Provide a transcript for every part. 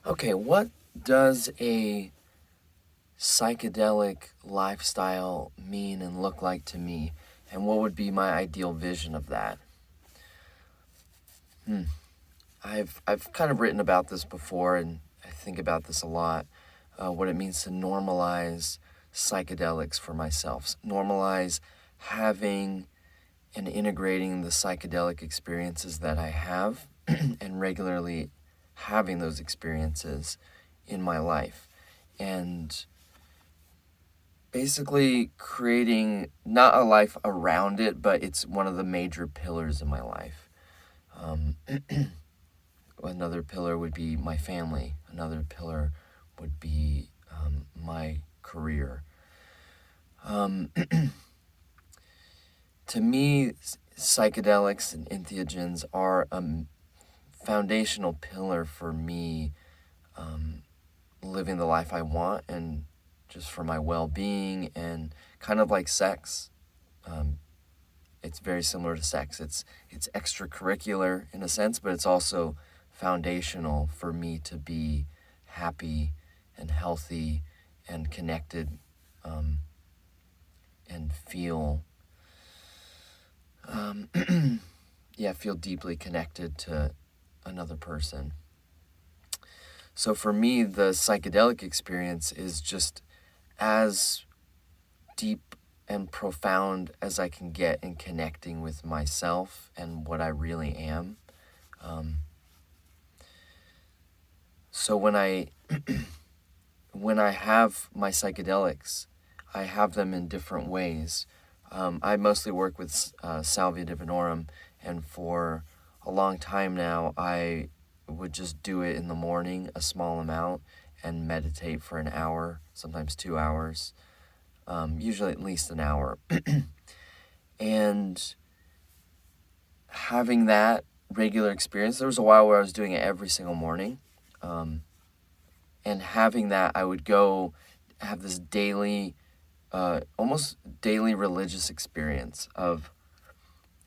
Okay, what does a psychedelic lifestyle mean and look like to me? And what would be my ideal vision of that? I've kind of written about this before, and I think about this a lot. What it means to normalize psychedelics for myself. Normalize having and integrating the psychedelic experiences that I have and regularly having those experiences in my life. And basically creating not a life around it, but it's one of the major pillars of my life. Another pillar would be my family. Another pillar would be my career. To me, psychedelics and entheogens are a foundational pillar for me living the life I want and just for my well-being, and kind of like sex. It's very similar to sex. It's extracurricular in a sense, but it's also foundational for me to be happy and healthy and connected, and feel feel deeply connected to another person. So for me, the psychedelic experience is just as deep and profound as I can get in connecting with myself and what I really am. So when I have my psychedelics, I have them in different ways. I mostly work with Salvia divinorum, and for a long time now, I would just do it in the morning, a small amount, and meditate for an hour, sometimes 2 hours, usually at least an hour. And having that regular experience, there was a while where I was doing it every single morning. And having that, I would go have this daily, almost daily religious experience of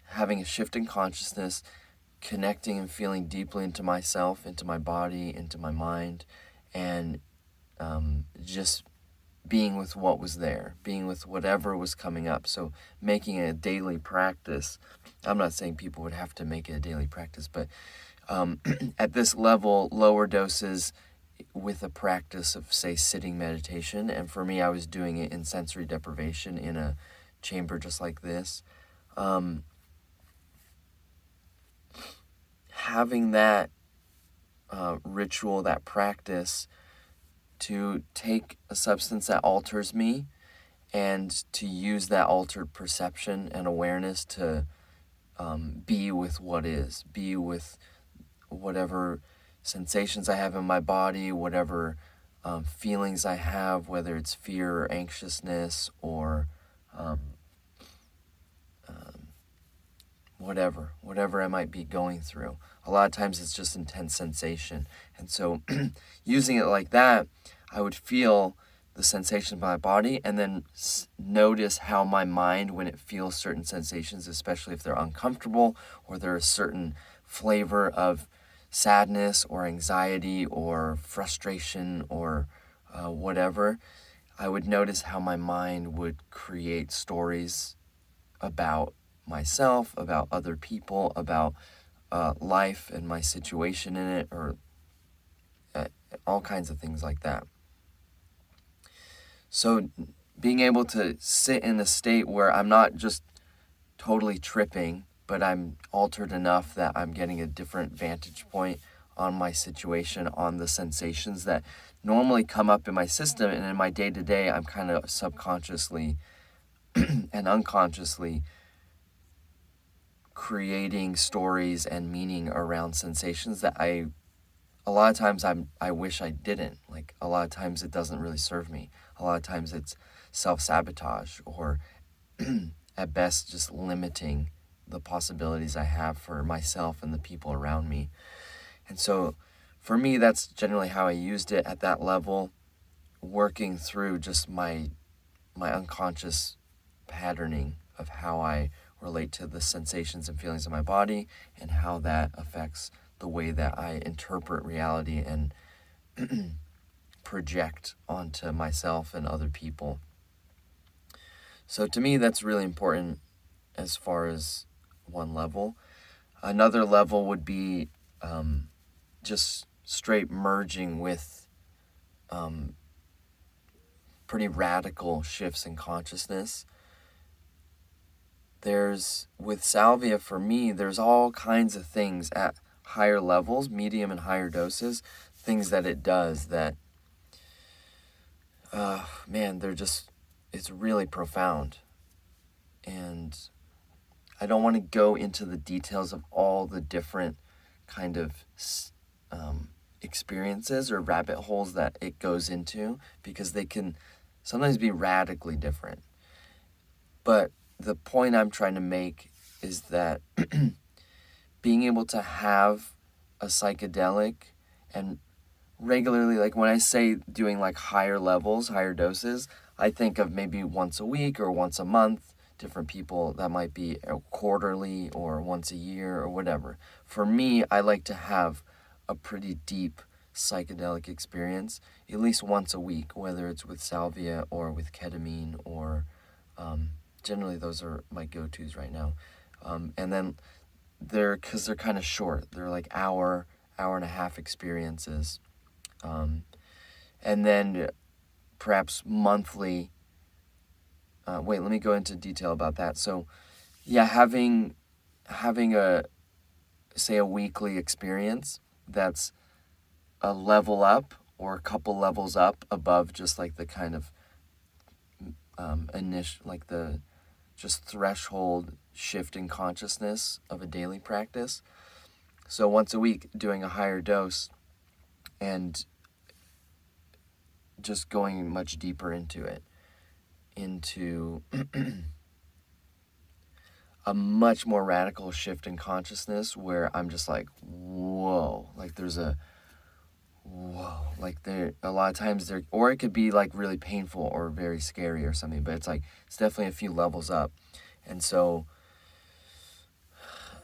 having a shift in consciousness, connecting and feeling deeply into myself, into my body, into my mind, and just being with what was there, being with whatever was coming up. So making it a daily practice. I'm not saying people would have to make it a daily practice, but at this level, lower doses with a practice of, say, sitting meditation. And for me, I was doing it in sensory deprivation in a chamber just like this. Having that ritual, that practice, to take a substance that alters me and to use that altered perception and awareness to be with what is, be with whatever sensations I have in my body, whatever feelings I have, whether it's fear or anxiousness or whatever I might be going through. A lot of times it's just intense sensation. And so using it like that, I would feel the sensation of my body and then notice how my mind, when it feels certain sensations, especially if they're uncomfortable or they're a certain flavor of sadness or anxiety or frustration or whatever, I would notice how my mind would create stories about myself, about other people, about life and my situation in it, or all kinds of things like that. So being able to sit in a state where I'm not just totally tripping, but I'm altered enough that I'm getting a different vantage point on my situation, on the sensations that normally come up in my system, and in my day-to-day, I'm kind of subconsciously and unconsciously creating stories and meaning around sensations that a lot of times I wish I didn't. Like, a lot of times it doesn't really serve me. A lot of times it's self-sabotage or at best just limiting the possibilities I have for myself and the people around me. And so for me, that's generally how I used it at that level, working through just my unconscious patterning of how I relate to the sensations and feelings of my body and how that affects the way that I interpret reality and project onto myself and other people. So to me, that's really important as far as one level. Another level would be just straight merging with pretty radical shifts in consciousness. With Salvia, for me, there's all kinds of things at higher levels, medium and higher doses, things that it does that, it's really profound. And I don't want to go into the details of all the different kind of experiences or rabbit holes that it goes into, because they can sometimes be radically different. But the point I'm trying to make is that being able to have a psychedelic and regularly, like when I say doing like higher levels, higher doses, I think of maybe once a week or once a month. Different people, that might be quarterly or once a year or whatever. For me, I like to have a pretty deep psychedelic experience at least once a week, whether it's with salvia or with ketamine, or generally those are my go-tos right now. And then because they're kind of short, they're like hour and a half experiences. And then perhaps monthly. Let me go into detail about that. So, yeah, having a weekly experience that's a level up or a couple levels up above just like the kind of initial, like the just threshold shift in consciousness of a daily practice. So once a week doing a higher dose and just going much deeper into it, into a much more radical shift in consciousness where I'm just like, whoa, like there's a whoa, like there a lot of times there, or it could be like really painful or very scary or something, but it's definitely a few levels up. And so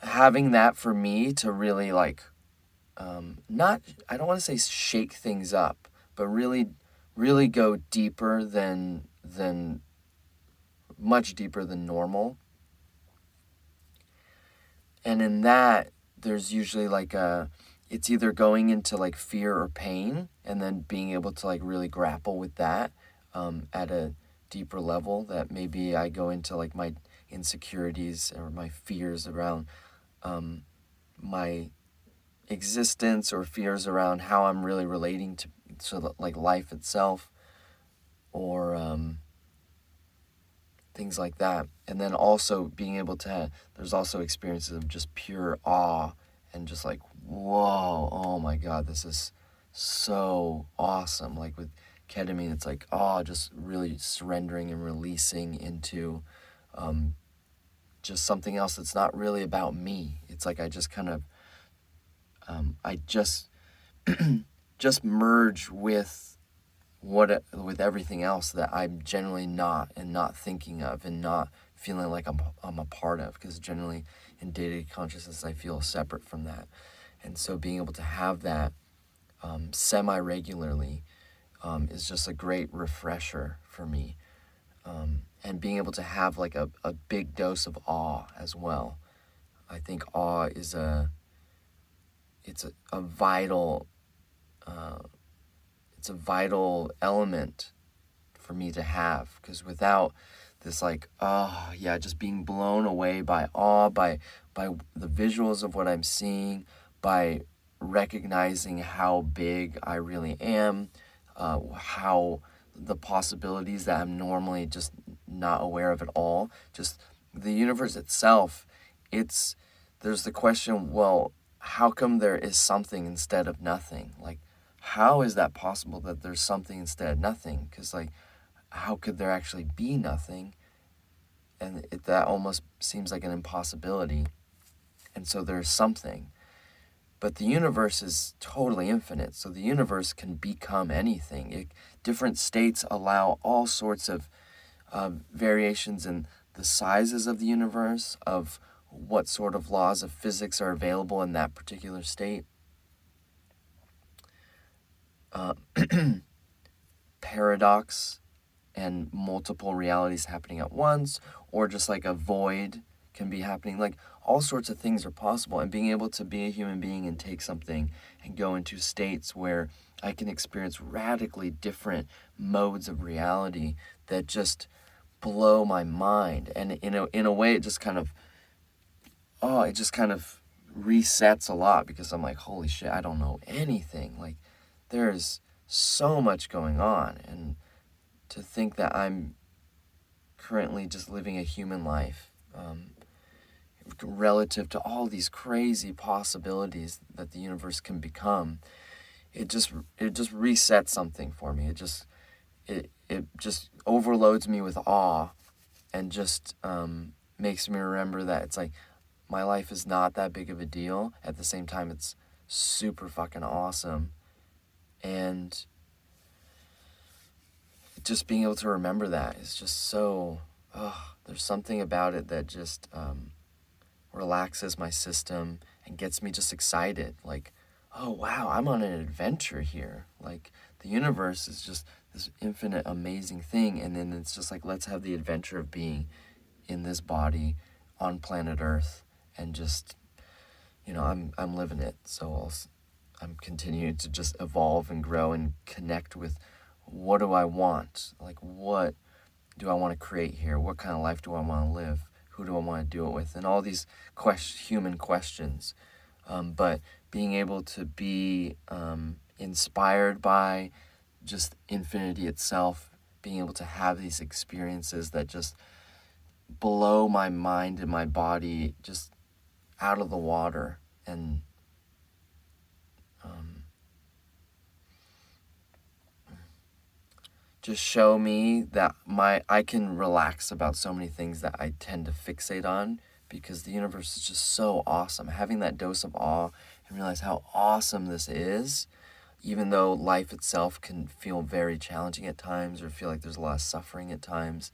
having that for me to really I don't want to say shake things up, but really go deeper than much deeper than normal. And in that, there's usually it's either going into like fear or pain, and then being able to like really grapple with that at a deeper level, that maybe I go into like my insecurities or my fears around my existence, or fears around how I'm really relating to like life itself, or things like that. And then also being able to, there's also experiences of just pure awe and just like, whoa, oh my God, this is so awesome. Like with ketamine, it's like, just really surrendering and releasing into just something else that's not really about me. It's like I just kind of, I just merge with everything else that I'm generally not thinking of and not feeling like I'm a part of, because generally in day-to-day consciousness I feel separate from that. And so being able to have that semi-regularly is just a great refresher for me. And being able to have like a big dose of awe as well. I think awe is a vital it's a vital element for me to have, because without this just being blown away by awe, by the visuals of what I'm seeing, by recognizing how big I really am, how the possibilities that I'm normally just not aware of at all, just the universe itself, there's the question, well, how come there is something instead of nothing? Like, how is that possible that there's something instead of nothing? Because, how could there actually be nothing? And that almost seems like an impossibility. And so there's something. But the universe is totally infinite, so the universe can become anything. Different states allow all sorts of variations in the sizes of the universe, of what sort of laws of physics are available in that particular state. uh, paradox and multiple realities happening at once, or just like a void can be happening. Like all sorts of things are possible, and being able to be a human being and take something and go into states where I can experience radically different modes of reality that just blow my mind. And in a way, it just kind of resets a lot, because I'm like, holy shit, I don't know anything. Like there's so much going on, and to think that I'm currently just living a human life, relative to all these crazy possibilities that the universe can become, it just resets something for me. It just overloads me with awe, and just makes me remember that it's like my life is not that big of a deal. At the same time, it's super fucking awesome, and just being able to remember that is just so, there's something about it that just relaxes my system and gets me just excited. Like, oh wow, I'm on an adventure here. Like the universe is just this infinite amazing thing, and then it's just like, let's have the adventure of being in this body on planet Earth, and just, I'm living it. So I'm continuing to just evolve and grow and connect with, what do I want? Like, what do I want to create here? What kind of life do I want to live? Who do I want to do it with? And all these human questions. But being able to be inspired by just infinity itself, being able to have these experiences that just blow my mind and my body just out of the water, and just show me that I can relax about so many things that I tend to fixate on, because the universe is just so awesome. Having that dose of awe and realize how awesome this is, even though life itself can feel very challenging at times, or feel like there's a lot of suffering at times,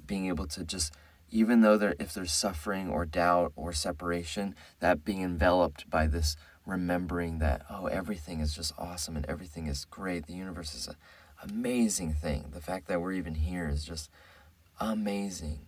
being able to just, even though if there's suffering or doubt or separation, that being enveloped by this remembering that, everything is just awesome and everything is great. The universe is an amazing thing. The fact that we're even here is just amazing.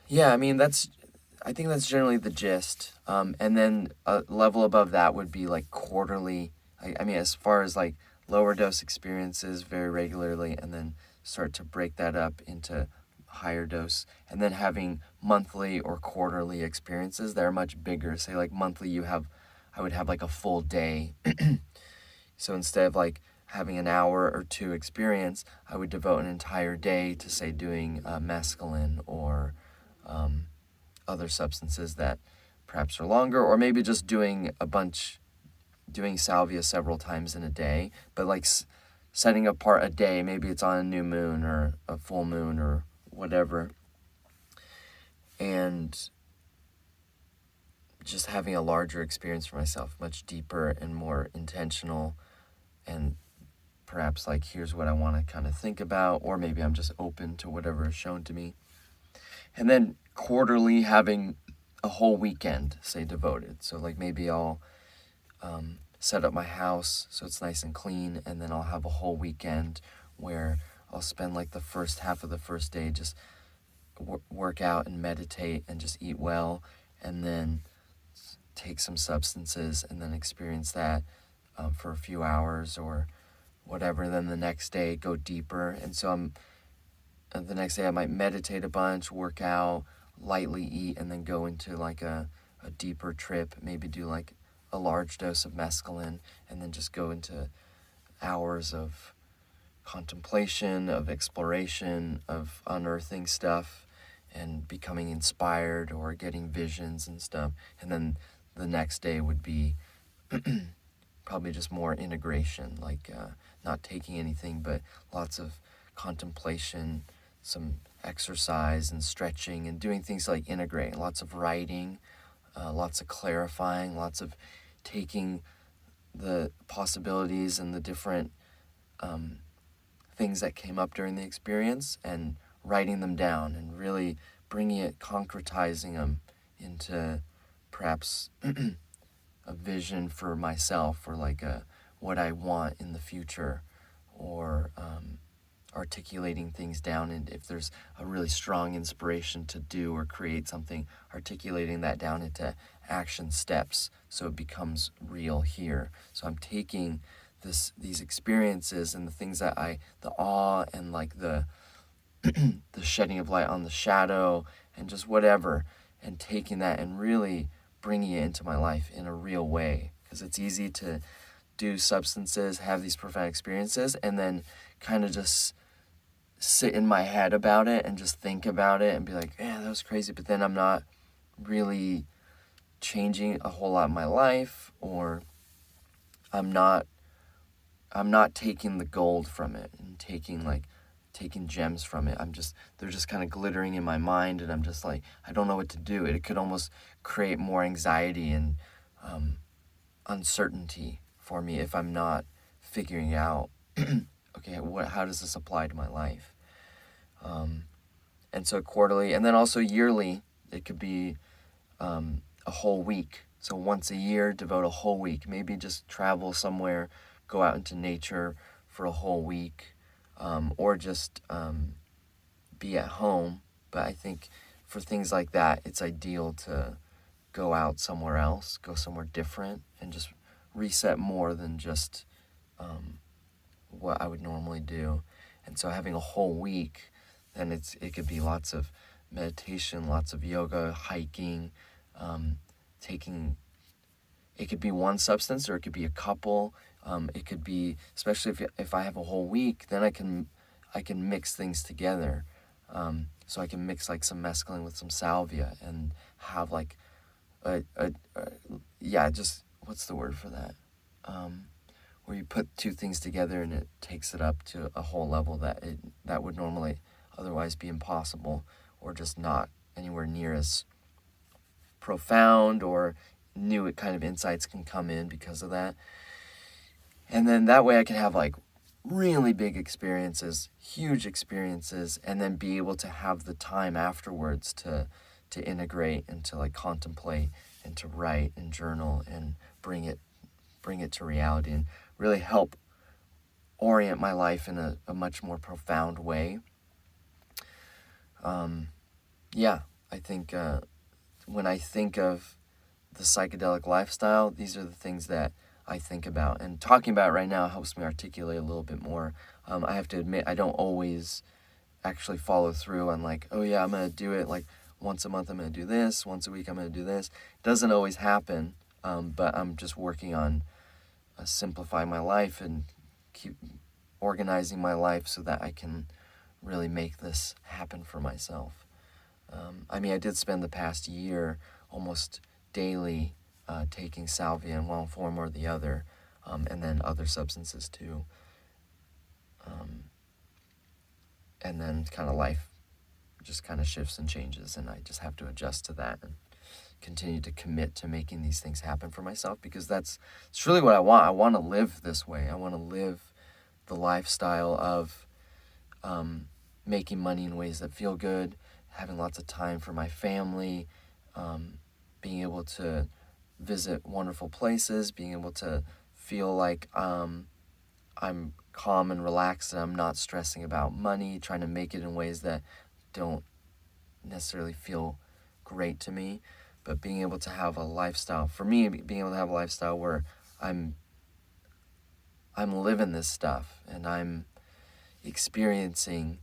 Yeah, I think that's generally the gist. And then a level above that would be like quarterly. As far as like lower dose experiences very regularly, and then start to break that up into higher dose, and then having monthly or quarterly experiences that are much bigger. Say like monthly, I would have like a full day. So instead of like having an hour or two experience, I would devote an entire day to, say, doing mescaline or other substances that perhaps are longer, or maybe just doing salvia several times in a day, but like setting apart a day. Maybe it's on a new moon or a full moon or whatever, and just having a larger experience for myself, much deeper and more intentional, and perhaps like, here's what I want to kind of think about, or maybe I'm just open to whatever is shown to me. And then quarterly, having a whole weekend, say, devoted. So like maybe I'll set up my house so it's nice and clean, and then I'll have a whole weekend where I'll spend like the first half of the first day just work out and meditate and just eat well, and then take some substances and then experience that for a few hours or whatever. Then the next day go deeper, and so the next day I might meditate a bunch, work out, lightly eat, and then go into like a deeper trip, maybe do like a large dose of mescaline, and then just go into hours of contemplation, of exploration, of unearthing stuff and becoming inspired or getting visions and stuff. And then the next day would be probably just more integration, like not taking anything, but lots of contemplation, some exercise and stretching, and doing things like integrate, lots of writing, lots of clarifying, lots of taking the possibilities and the different things that came up during the experience and writing them down, and really bringing it, concretizing them into perhaps vision for myself, or like what I want in the future, or articulating things down, and if there's a really strong inspiration to do or create something, articulating that down into action steps so it becomes real here. So I'm taking these experiences and the things that the awe and like the the shedding of light on the shadow and just whatever, and taking that and really bringing it into my life in a real way, because it's easy to do substances, have these profound experiences, and then kind of just sit in my head about it and just think about it and be like, yeah, that was crazy, but then I'm not really changing a whole lot in my life, or I'm not taking the gold from it and taking gems from it. They're just kind of glittering in my mind, and I'm just like, I don't know what to do. It could almost create more anxiety and uncertainty for me if I'm not figuring out, okay, how does this apply to my life? And so quarterly, and then also yearly, it could be a whole week. So once a year, devote a whole week. Maybe just travel somewhere, go out into nature for a whole week, or just be at home. But I think for things like that, it's ideal to go out somewhere else, go somewhere different, and just reset more than just what I would normally do. And so having a whole week, then it could be lots of meditation, lots of yoga, hiking, it could be one substance, or it could be a couple. It could be, especially if I have a whole week, then I can mix things together. So I can mix like some mescaline with some salvia and have like just, what's the word for that? Where you put two things together and it takes it up to a whole level that would normally otherwise be impossible, or just not anywhere near as profound, or new kind of insights can come in because of that. And then that way I can have like really big experiences, huge experiences, and then be able to have the time afterwards to integrate and to like contemplate and to write and journal and bring it to reality, and really help orient my life in a much more profound way. I think when I think of the psychedelic lifestyle, these are the things that I think about. And talking about it right now helps me articulate a little bit more. I have to admit, I don't always actually follow through on like, oh yeah, I'm going to do it like once a month I'm going to do this, once a week I'm going to do this. It doesn't always happen, but I'm just working on simplifying my life and keep organizing my life so that I can really make this happen for myself. I did spend the past year almost daily taking salvia in one form or the other, and then other substances too. And then kind of life just kind of shifts and changes, and I just have to adjust to that and continue to commit to making these things happen for myself, because it's really what I want. I want to live this way. I want to live the lifestyle of making money in ways that feel good, having lots of time for my family, being able to visit wonderful places, being able to feel like I'm calm and relaxed, and I'm not stressing about money, trying to make it in ways that don't necessarily feel great to me, but being able to have a lifestyle, for me, being able to have a lifestyle where I'm living this stuff, and I'm experiencing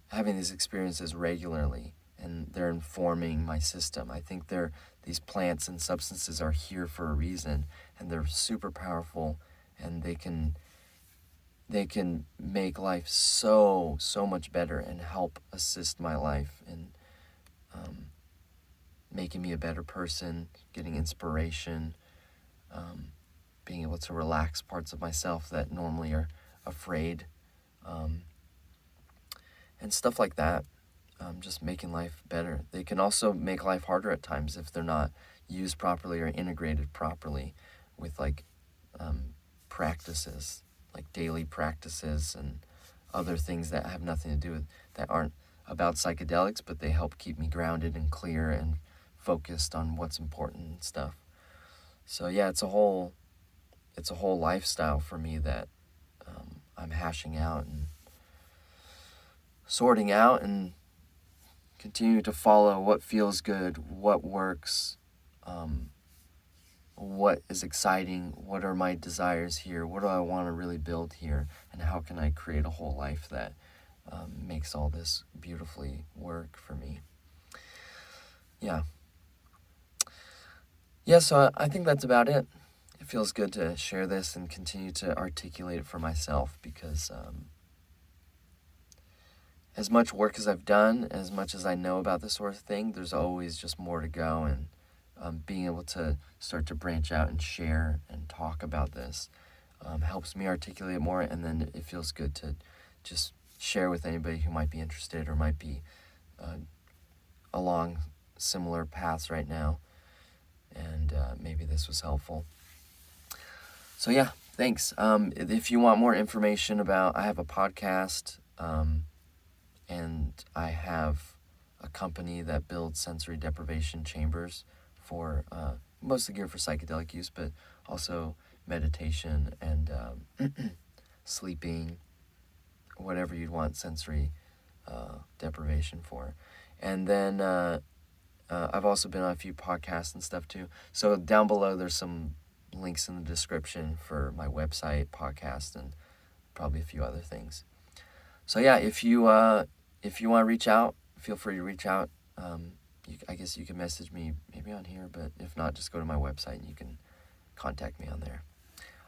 having these experiences regularly, and they're informing my system. I think these plants and substances are here for a reason, and they're super powerful, and they can make life so much better and help assist my life in making me a better person, getting inspiration, being able to relax parts of myself that normally are afraid, and stuff like that. Just making life better. They can also make life harder at times if they're not used properly or integrated properly with like practices, like daily practices and other things that have nothing to do with, that aren't about psychedelics, but they help keep me grounded and clear and focused on what's important and stuff. So yeah, it's a whole lifestyle for me that I'm hashing out and sorting out and continue to follow what feels good, what works, what is exciting, what are my desires here, what do I want to really build here, and how can I create a whole life that makes all this beautifully work for me. Yeah, so I think that's about it. It feels good to share this and continue to articulate it for myself, because as much work as I've done, as much as I know about this sort of thing, there's always just more to go, and being able to start to branch out and share and talk about this helps me articulate more, and then it feels good to just share with anybody who might be interested or might be along similar paths right now, and maybe this was helpful. So yeah, thanks. If you want more information about, I have a podcast, and I have a company that builds sensory deprivation chambers for mostly geared for psychedelic use, but also meditation and sleeping, whatever you'd want sensory deprivation for. And then I've also been on a few podcasts and stuff too. So down below there's some links in the description for my website, podcast, and probably a few other things. So yeah, if you want to reach out, feel free to reach out. I guess you can message me maybe on here, but if not, just go to my website and you can contact me on there.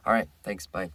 All right, thanks, bye.